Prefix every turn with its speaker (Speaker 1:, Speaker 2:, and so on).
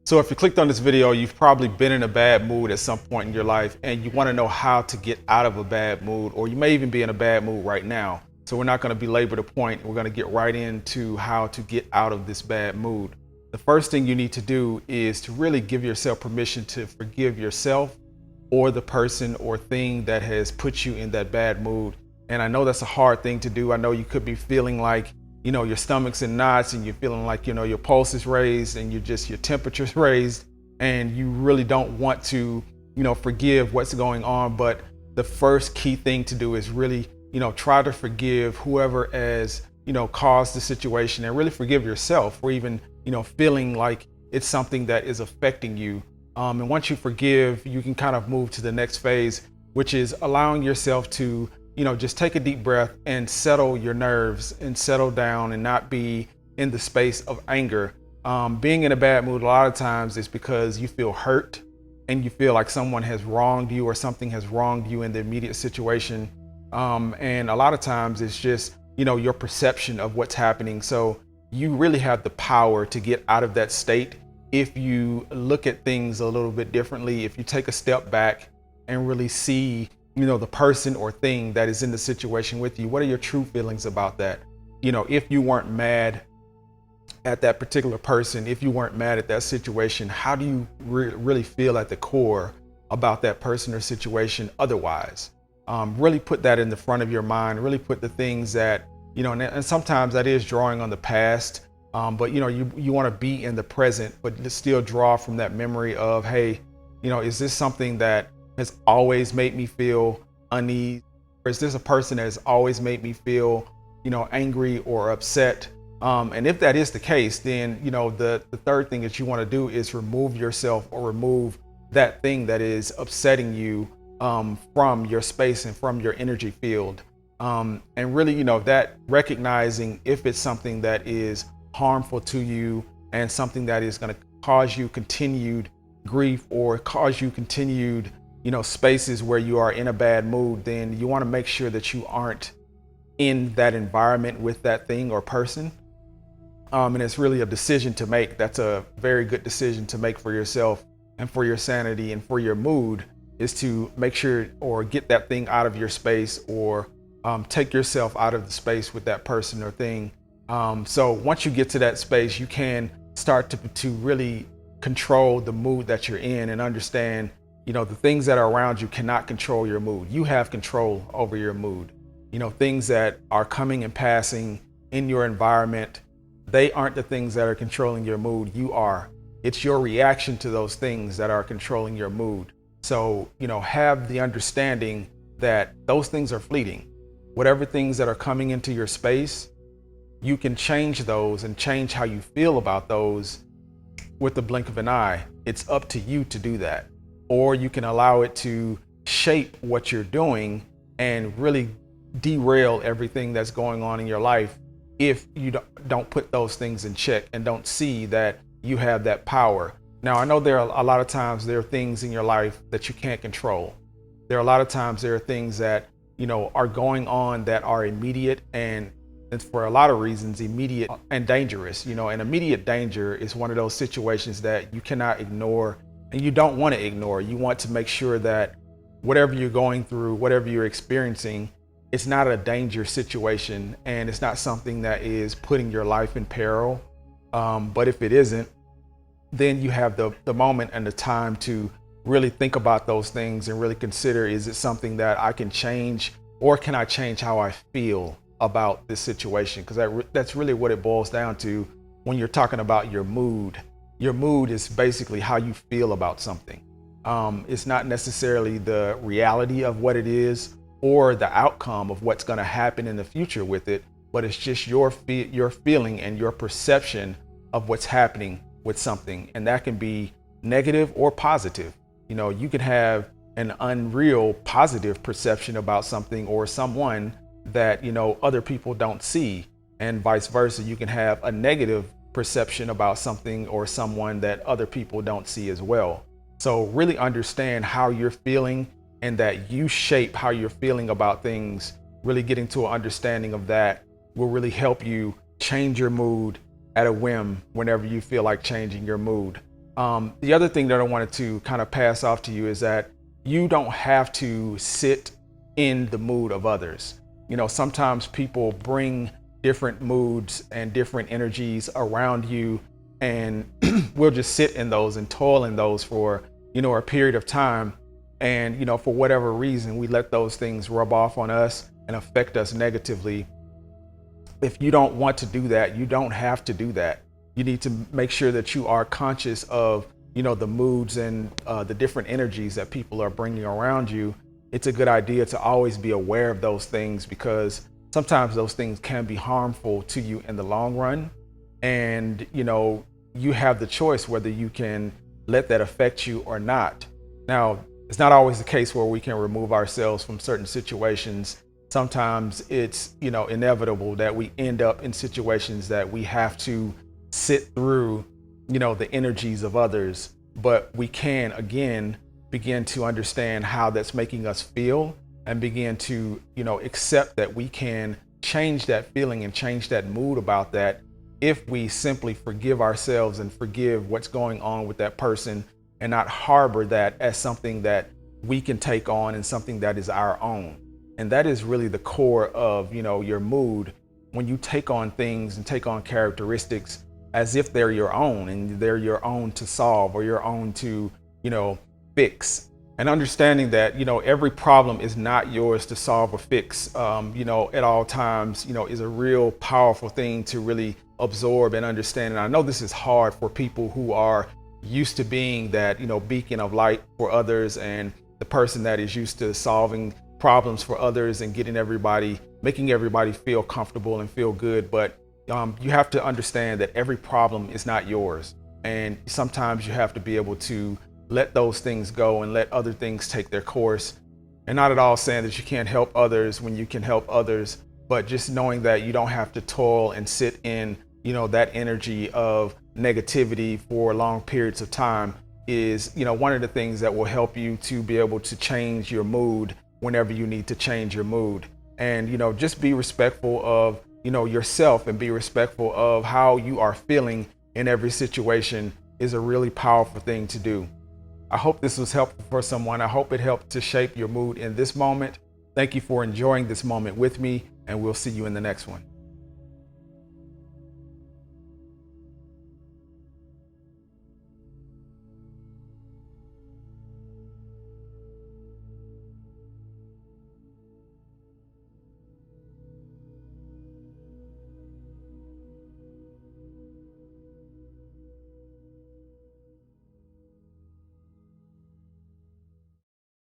Speaker 1: So if you clicked on this video, you've probably been in a bad mood at some point in your life and you want to know how to get out of a bad mood, or you may even be in a bad mood right now. So we're not going to belabor the point. We're going to get right into how to get out of this bad mood. The first thing you need to do is to really give yourself permission to forgive yourself or the person or thing that has put you in that bad mood. And I know that's a hard thing to do. I know you could be feeling like, your stomach's in knots and you're feeling like, your pulse is raised and your temperature's raised and you really don't want to, forgive what's going on. But the first key thing to do is really, try to forgive whoever has, caused the situation, and really forgive yourself for even, feeling like it's something that is affecting you. And once you forgive, you can kind of move to the next phase, which is allowing yourself to just take a deep breath and settle your nerves and settle down and not be in the space of anger. Being in a bad mood a lot of times is because you feel hurt and you feel like someone has wronged you or something has wronged you in the immediate situation. And a lot of times it's just, your perception of what's happening. So you really have the power to get out of that state if you look at things a little bit differently, if you take a step back and really see the person or thing that is in the situation with you. What are your true feelings about that? If you weren't mad at that particular person, if you weren't mad at that situation, how do you really feel at the core about that person or situation otherwise? Really put that in the front of your mind, really put the things that, and sometimes that is drawing on the past, but you want to be in the present, but still draw from that memory of, hey, is this something that has always made me feel uneasy? Or is this a person that has always made me feel, angry or upset? And if that is the case, then, the third thing that you want to do is remove yourself or remove that thing that is upsetting you from your space and from your energy field. And really, that recognizing if it's something that is harmful to you and something that is going to cause you continued grief or cause you continued spaces where you are in a bad mood, then you want to make sure that you aren't in that environment with that thing or person. And it's really a decision to make. That's a very good decision to make for yourself and for your sanity and for your mood, is to make sure or get that thing out of your space or take yourself out of the space with that person or thing. So once you get to that space, you can start to really control the mood that you're in and understand the things that are around you cannot control your mood. You have control over your mood. Things that are coming and passing in your environment, they aren't the things that are controlling your mood. You are. It's your reaction to those things that are controlling your mood. So, have the understanding that those things are fleeting. Whatever things that are coming into your space, you can change those and change how you feel about those with the blink of an eye. It's up to you to do that. Or you can allow it to shape what you're doing and really derail everything that's going on in your life if you don't put those things in check and don't see that you have that power. Now, I know there are a lot of times there are things in your life that you can't control. There are a lot of times there are things that, are going on that are immediate and for a lot of reasons, immediate and dangerous. And immediate danger is one of those situations that you cannot ignore and you don't want to ignore. You want to make sure that whatever you're going through, whatever you're experiencing, it's not a danger situation and it's not something that is putting your life in peril. But if it isn't, then you have the moment and the time to really think about those things and really consider, is it something that I can change, or can I change how I feel about this situation? Because that's really what it boils down to when you're talking about your mood. Your mood is basically how you feel about something. It's not necessarily the reality of what it is or the outcome of what's going to happen in the future with it, but it's just your feeling and your perception of what's happening with something. And that can be negative or positive. You can have an unreal positive perception about something or someone that, other people don't see, and vice versa. You can have a negative perception about something or someone that other people don't see as well. So really understand how you're feeling and that you shape how you're feeling about things. Really getting to an understanding of that will really help you change your mood at a whim whenever you feel like changing your mood. The other thing that I wanted to kind of pass off to you is that you don't have to sit in the mood of others. Sometimes people bring different moods and different energies around you, and we'll just sit in those and toil in those for, a period of time. And, for whatever reason, we let those things rub off on us and affect us negatively. If you don't want to do that, you don't have to do that. You need to make sure that you are conscious of, the moods and the different energies that people are bringing around you. It's a good idea to always be aware of those things, because sometimes those things can be harmful to you in the long run. And, you have the choice whether you can let that affect you or not. Now, it's not always the case where we can remove ourselves from certain situations. Sometimes it's, inevitable that we end up in situations that we have to sit through, the energies of others. But we can, again, begin to understand how that's making us feel, and begin to, accept that we can change that feeling and change that mood about that if we simply forgive ourselves and forgive what's going on with that person, and not harbor that as something that we can take on and something that is our own. And that is really the core of, your mood, when you take on things and take on characteristics as if they're your own, and they're your own to solve or your own to, fix. And understanding that, every problem is not yours to solve or fix, at all times, is a real powerful thing to really absorb and understand. And I know this is hard for people who are used to being that, beacon of light for others, and the person that is used to solving problems for others and making everybody feel comfortable and feel good. But you have to understand that every problem is not yours. And sometimes you have to be able to let those things go and let other things take their course. And not at all saying that you can't help others when you can help others, but just knowing that you don't have to toil and sit in, that energy of negativity for long periods of time is, one of the things that will help you to be able to change your mood whenever you need to change your mood. And, just be respectful of, yourself, and be respectful of how you are feeling in every situation is a really powerful thing to do. I hope this was helpful for someone. I hope it helped to shape your mood in this moment. Thank you for enjoying this moment with me, and we'll see you in the next one.